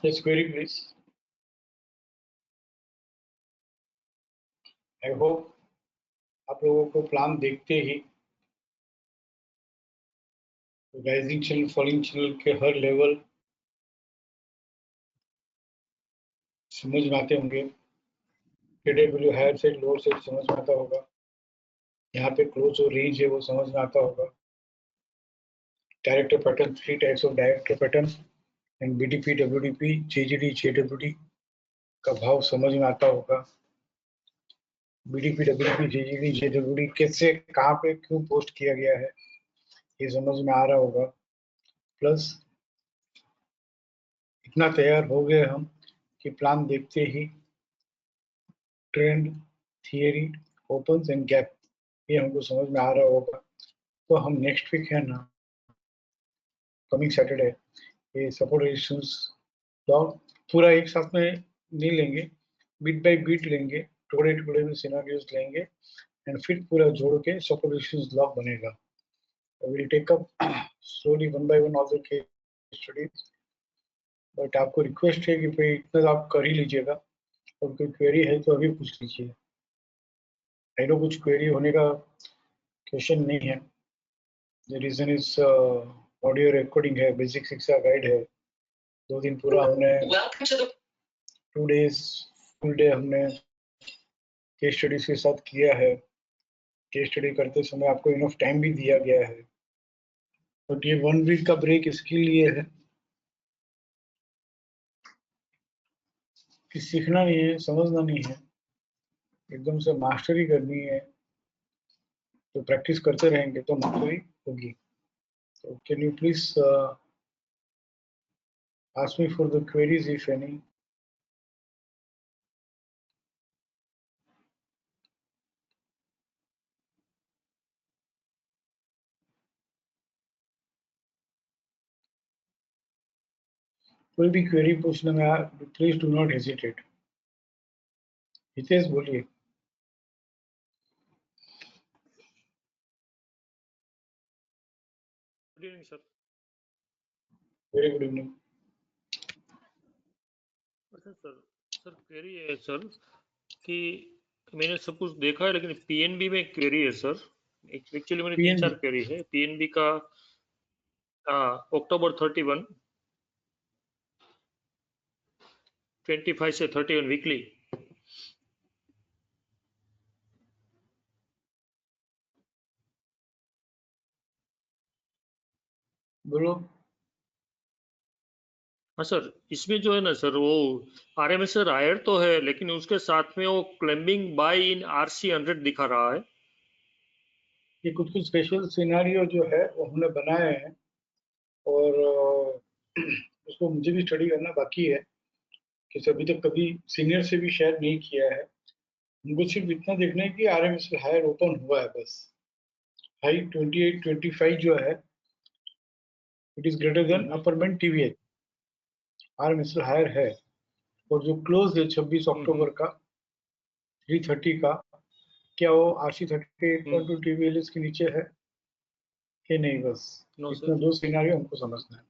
Yes, query please. I hope आप लोगों को प्लान देखते ही राइजिंग चैनल फॉलिंग चैनल के हर लेवल समझ में आते होंगे। KW higher side lower side समझ में आता होगा। यहाँ पे क्लोज और रेंज है वो समझ में आता होगा। Director pattern, 3 types of director pattern and BDP, WDP, JGD, JWD का भाव समझ में आता होगा। BDP, WDP, JGD, JWD कैसे कहाँ पे क्यों पोस्ट किया गया है ये समझ में आ रहा होगा। प्लस इतना तैयार हो गए हम कि प्लान देखते ही trend, theory, opens and gap ये हमको समझ में आ रहा होगा। तो हम नेक्स्ट वीक है ना, कमिंग सैटरडे, ये सपोर्ट रेजिस्टेंस लॉग पूरा एक साथ में नहीं लेंगे, बीट बाय बीट लेंगे, टुकड़े टुकड़े में सिनेरियोज लेंगे एंड फिर पूरा जोड़ के सपोर्ट रेजिस्टेंस लॉग बनेगा। Will take up slowly one by one all the case studies, but आपको रिक्वेस्ट है कि भाई इतना आप कर ही लीजिएगा और कोई क्वेरी है तो अभी पूछ लीजिए। आई नो कुछ क्वेरी होने का क्वेश्चन नहीं है। The reason is audio recording है, बेसिक शिक्षा गाइड है। 2 दिन पूरा हमने 2 days फुल डे हमने केस स्टडीज के साथ किया है। केस स्टडी करते समय आपको इनफ टाइम भी दिया गया है, बट ये 1 वीक का ब्रेक इसके लिए है कि सीखना नहीं है, समझना नहीं है, एकदम से मास्टरी करनी है। तो प्रैक्टिस करते रहेंगे तो मास्टरी होगी। तो can you please ask me for the queries if any. कोई भी क्वेरी पूछने में please do not hesitate. Hitesh बोलिए। Good evening sir. Very good evening. अच्छा सर क्वेरी है सर कि मैंने सब कुछ देखा है लेकिन पीएनबी में क्वेरी है सर। एक्चुअली मैंने 3-4 क्वेरी है पीएनबी का। अक्टूबर 31, 25 से 31 वीकली। बोलो। हाँ सर, इसमें जो है ना सर वो RMSR हायर तो है लेकिन उसके साथ में वो क्लेम्बिंग बाय इन RC 100 दिखा रहा है। ये कुछ कुछ स्पेशल सिनेरियो जो है वो हमने बनाए हैं और उसको मुझे भी स्टडी करना बाकी है कि अभी तक कभी सीनियर से भी शेयर नहीं किया है। हमको सिर्फ इतना देखना है कि RMS हायर ओपन हुआ है बस। हाई 28, 25 जो है it is greater than upper band TVH। RMS हायर है और जो क्लोज है 26 अक्टूबर का 330 का, क्या वो RC38.2 TVLS के नीचे है कि नहीं, बस नो इतना सर। 2 सिनेरियो हमको समझना है।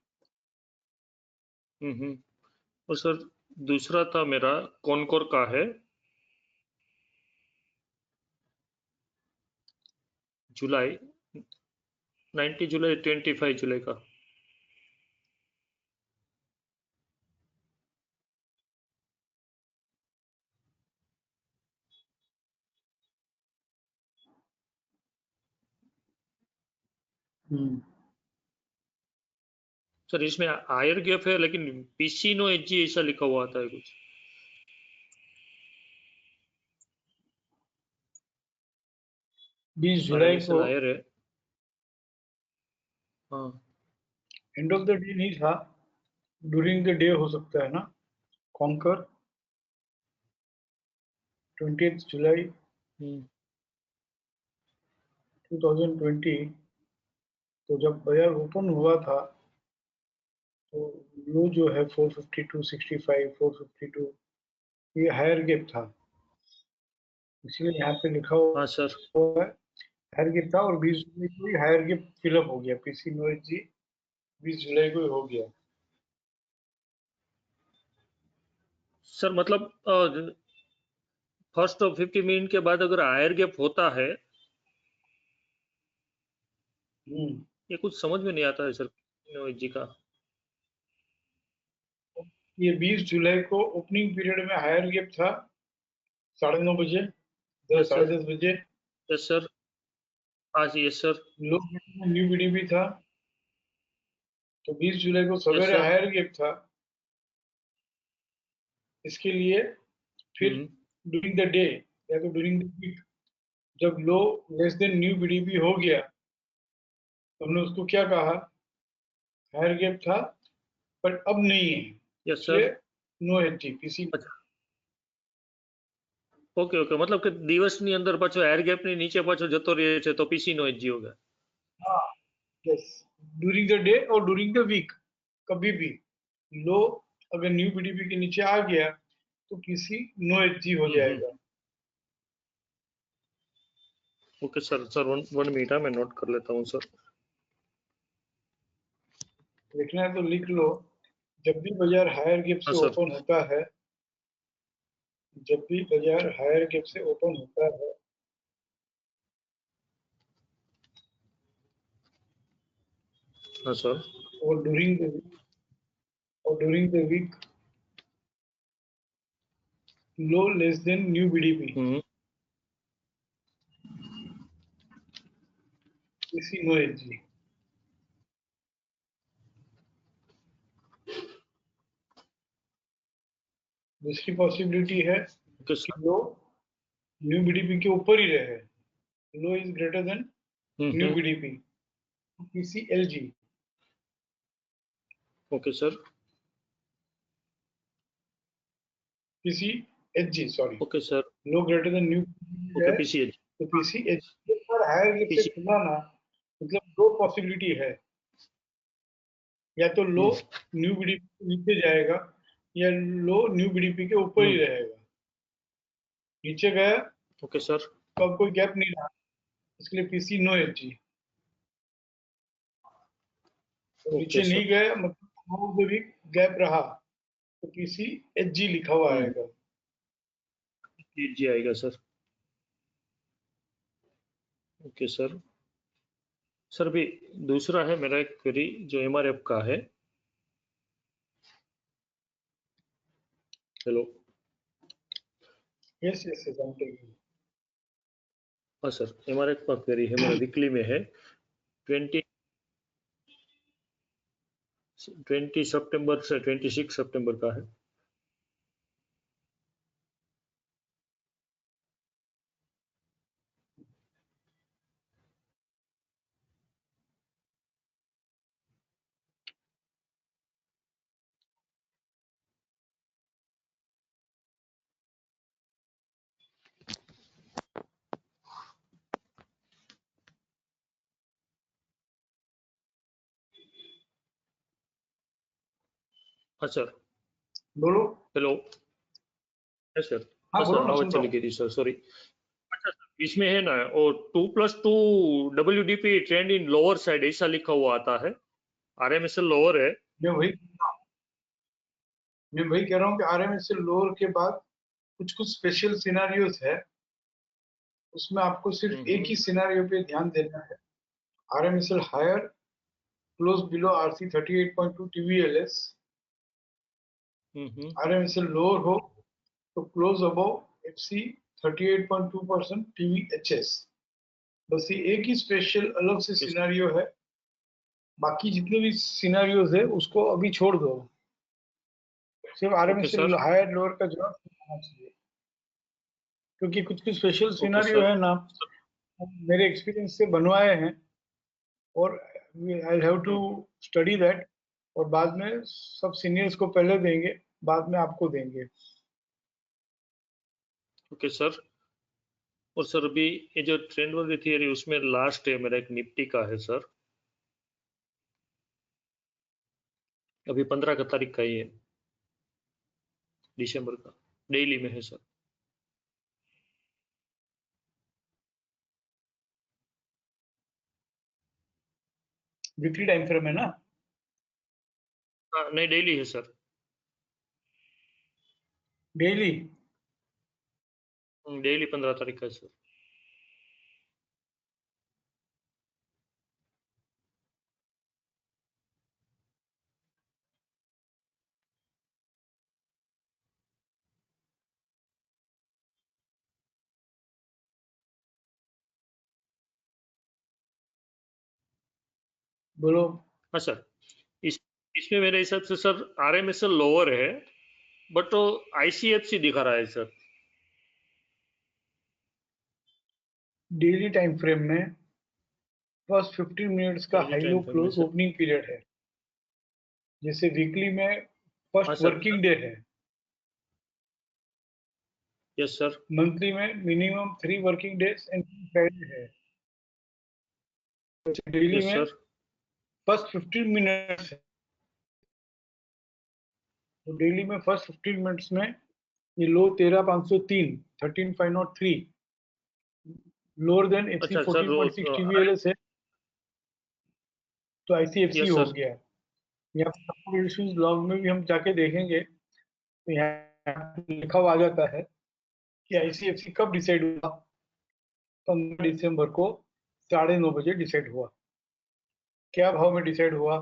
और सर दूसरा था मेरा कॉनकोर का है जुलाई 90 जुलाई 25 जुलाई का। सर इसमें हायर गैप है लेकिन PC नो एच ऐसा लिखा हुआ आता है कुछ। 20 जुलाई को हायर है। हाँ एंड ऑफ द डे नहीं था, ड्यूरिंग द डे हो सकता है ना। कॉन्कर 20 जुलाई 2020, तो जब बाजार ओपन हुआ था तो लो जो है 452, 65, 452 ये हायर गैप था, इसलिए यहाँ पे लिखा हाँ सर। हुआ है हायर गैप था और 20 जुलाई को ही हायर गैप फिलअप हो गया। PC नो एच 20 जुलाई को ही हो गया। सर मतलब फर्स्ट 50 मिनट के बाद अगर हायर गैप होता है, ये कुछ समझ में नहीं आता है सर नोएज जी का। ये 20 जुलाई को ओपनिंग पीरियड में हायर गैप था 9:30 बजे, यस सर, 10:30 बजे। यस सर, हाँ जी, यस सर, लो में न्यू बीडीपी था, तो 20 जुलाई को यस सवेरे सर। हायर गैप था। इसके लिए फिर ड्यूरिंग द डे या तो ड्यूरिंग द वीक जब लो लेस देन न्यू बीडीपी हो गया, तो हमने उसको क्या कहा, हायर गैप था पर अब नहीं है, यस इसलिए सर। No entry PC. अच्छा, ઓકે ઓકે, मतलब કે દિવસની અંદર પાછો એર ગેપની નીચે પાછો જતો રહે છે તો પીસી નો એચજી होगा। हाँ, यस, ड्यूरिंग द डे और ड्यूरिंग द वीक कभी भी लो अगर न्यू बीडीपी के नीचे आ गया तो पीसी नो एचजी हो जाएगा। Okay sir, sir one minute है, मैं नोट कर लेता हूँ सर। लिखना है तो लिख लो। जब भी बाजार हायर गैप हाँ से सर, ओपन होता है, जब भी बाजार हायर गैप से ओपन होता है, हाँ सर, और during the week low less than new BDP, PC no HG. दूसरी पॉसिबिलिटी है ओके कि सर। लो न्यू बीडीपी के ऊपर ही रहे, low is greater than new BDP, PC LG, okay sir, PC HG sorry, okay sir, low greater than new okay है PC H, तो PC HG पर हायर गैप से PC. खुला ना, मतलब दो पॉसिबिलिटी है, या तो लो न्यू बीडीपी के नीचे जाएगा या लो न्यू बीडीपी के ऊपर ही रहेगा। नीचे गया ओके सर, तो अब कोई गैप नहीं रहा, इसलिए पीसी नो एचजी। तो नीचे ओके नहीं सर, गया मतलब भी गैप रहा तो पीसी एचजी लिखा हुआ आएगा। एच आएगा सर। Okay sir. सर भी दूसरा है मेरा एक क्वेरी जो एमआरएफ का है। Hello. Yes yes yes, I am taking. हाँ सर, एमआरएफ का क्वेरी है मेरा, वीकली में है, 20 सितंबर से 26 सितंबर का है। हाँ सर। बोलो। हेलो। Yes sir. हाँ हाँ बोलो सर, ना, आवाज सुनता चली हूँ। गई थी सर, सॉरी। अच्छा सर, इसमें है ना, और 2+2 WDP ट्रेंड इन लोअर साइड ऐसा लिखा हुआ आता है। RMSL लोअर है। मैं वही मैं वही कह रहा हूँ कि आरएमएस से लोअर के बाद कुछ कुछ स्पेशल सिनारियोज है, उसमें आपको सिर्फ एक ही सिनारियो पे ध्यान देना है। RMSL higher close below RC 38.2 TVLS, RMSL lower हो तो क्लोज अबव एफसी 38.2% TVHS। बस ये एक ही स्पेशल अलग से सिनारियो है, बाकी जितने भी सिनारियोज है उसको अभी छोड़ दो, सिर्फ ओके आरएमएसएल सर, हायर लोअर का जवाब होना चाहिए, क्योंकि कुछ कुछ स्पेशल ओके सिनारियो सर, है ना, मेरे एक्सपीरियंस से बनवाए हैं, और I have to study that, और बाद में सब सीनियर्स को पहले देंगे, बाद में आपको देंगे। Okay sir. और सर अभी ये जो ट्रेंड वाली थियरी उसमें लास्ट है मेरा एक निफ्टी का है सर, अभी 15 का तारीख का ही है, दिसंबर का, डेली में है सर। वीकली टाइम फ्रेम है ना? हाँ नहीं, डेली है सर। डेली डेली 15 तारीख का है सर। बोलो। हाँ सर, इस इसमें मेरे हिसाब से सर RMSL लोअर है, बट तो ICFC दिखा रहा है सर। डेली टाइम फ्रेम में फर्स्ट 15 मिनट्स का daily high low time frame में क्लोज सर। ओपनिंग पीरियड है। जैसे वीकली में हाँ फर्स्ट सर। वर्किंग डे है, यस सर। मंथली में minimum 3 working days and Friday है। डेली यस में सर। फर्स्ट 15 मिनट्स है, तो डेली में फर्स्ट 15 मिनट्स में ये लो 13503 13503 लोअर देन एफसी अच्छा सर, 14.6 TVLS है, तो ICFC यस हो सर। गया। यहाँ पर लॉग में भी हम जाके देखेंगे तो यहाँ लिखा हुआ आ जाता है कि ICFC कब डिसाइड हुआ। 15 दिसंबर को 9:30 बजे डिसाइड हुआ। क्या भाव में डिसाइड हुआ?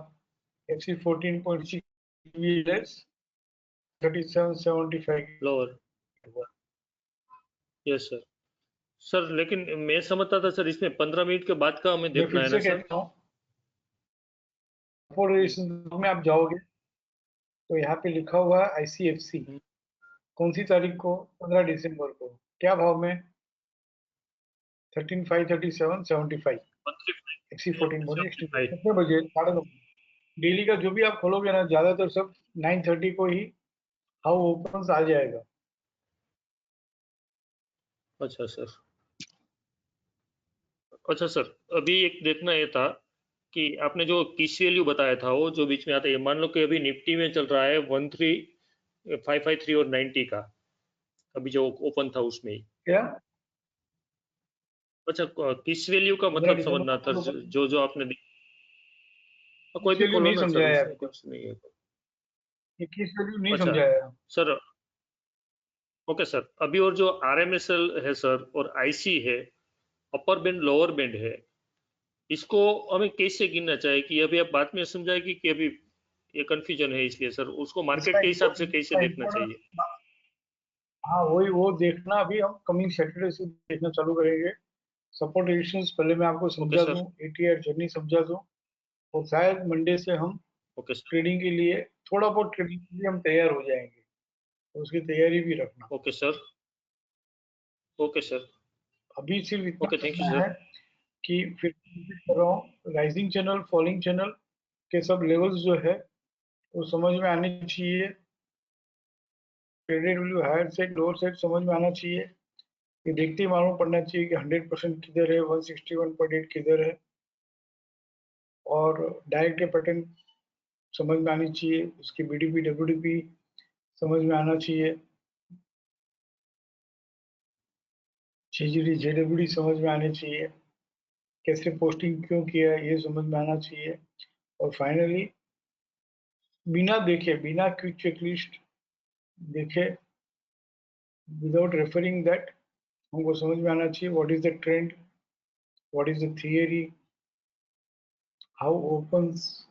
FC 14.6 37.75 lower. हुआ। Yes sir. सर लेकिन मैं समझता था सर, इसमें 15 मिनट के बाद का हमें मैं देखना फिर है ना से सर? कहता हूँ, सपोर्ट रेजिस्टेंस में आप जाओगे तो यहाँ पे लिखा हुआ है ICFC कौन सी तारीख को? 15 दिसंबर को। क्या भाव में? 13,537.75। FC 14.6 75। कितने बजे? 9:30। डेली का जो भी आप खोलोगे ना, ज्यादातर सब 9:30 को ही हाउ ओपन आ जाएगा। अच्छा सर। अच्छा सर, अभी एक देखना ये था कि आपने जो किस वैल्यू बताया था वो जो बीच में आता है, मान लो कि अभी निफ्टी में चल रहा है 13,553 और 90 का, अभी जो ओपन था उसमें ही। क्या? अच्छा, किस वैल्यू का 15 मतलब दिसंबर समझना को था, खोलो। जो जो आपने कोई किस भी वैल्यू खोलो नहीं ना सर, समझाया उसमें आपको? कुछ नहीं है। ये किस वैल्यू नहीं अच्छा समझाया? सर, ओके सर, अभी और जो RMSL है सर और IC है, अपर बैंड लोअर बैंड है, इसको हमें कैसे गिनना चाहिए? कि अभी आप बात में समझाएगी कि अभी ये कंफ्यूजन है, इसलिए सर उसको मार्केट के हिसाब से कैसे इसका देखना चाहिए? इम्पोर्टेंट, हाँ वही वो देखना अभी हम कमिंग सैटरडे से देखना चालू करेंगे। सपोर्ट रेजिस्टेंस पहले मैं आपको ओके समझा दूं, सर। ATR जर्नी समझा दूं, और शायद मंडे से हम ओके सर। ट्रेडिंग के लिए, थोड़ा बहुत ट्रेडिंग के लिए हम तैयार हो जाएंगे, तो उसकी तैयारी भी रखना। Okay sir. Okay sir. अभी सिर्फ इतना ओके, थैंक यू करना है सर। कि फिर repeat कर रहा हूँ, राइजिंग चैनल फॉलिंग चैनल के सब लेवल्स जो है वो समझ में आने चाहिए। Traded value higher side lower side समझ में आना चाहिए। ये देखते ही मालूम पड़ना चाहिए कि 100% किधर है, 161.8 किधर है, और डायरेक्ट के पैटर्न समझ में आनी चाहिए, उसकी BDP WDP समझ में आना चाहिए, CGD JWD समझ में आनी चाहिए, कैसे पोस्टिंग क्यों किया ये समझ में आना चाहिए, और फाइनली बिना देखे, बिना क्विक चेकलिस्ट देखे, विदाउट रेफरिंग दैट, हमको समझ में आना चाहिए what is the trend, what is the theory, how opens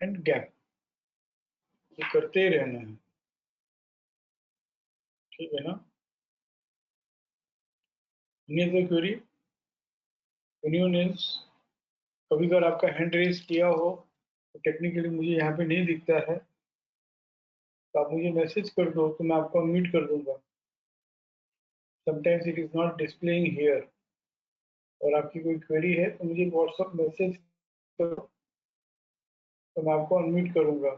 and gap. ये करते ही रहना है, ठीक है ना? Any query? Anyone else? कभी अगर आपका हैंड रेज किया हो तो टेक्निकली मुझे यहाँ पे नहीं दिखता है, तो आप मुझे मैसेज कर दो तो मैं आपको अनम्यूट कर दूंगा। Sometimes it is not displaying here. और आपकी कोई क्वेरी है तो मुझे व्हाट्सएप मैसेज करो, तो मैं आपको अनम्यूट करूंगा,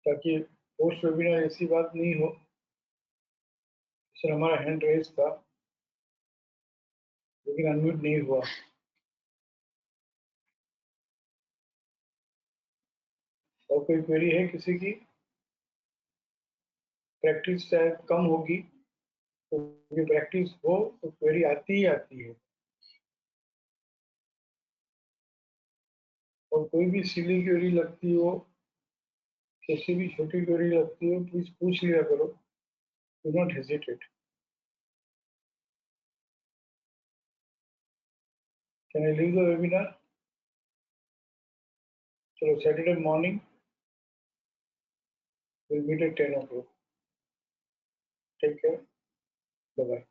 ताकि पोस्ट वेबिनार ऐसी बात नहीं हो। सर हमारा हैंड रेज था लेकिन अनम्यूट नहीं हुआ। और कोई क्वेरी है किसी की? प्रैक्टिस शायद कम होगी, तो प्रैक्टिस हो तो क्वेरी आती ही आती है। और कोई भी सिली क्वेरी लगती हो जैसे भी छोटी क्वेरी लगती हो प्लीज पूछ लिया करो, do not hesitate. Can I leave the webinar? चलो Saturday morning will meet at 10 o'clock। Take care, bye bye.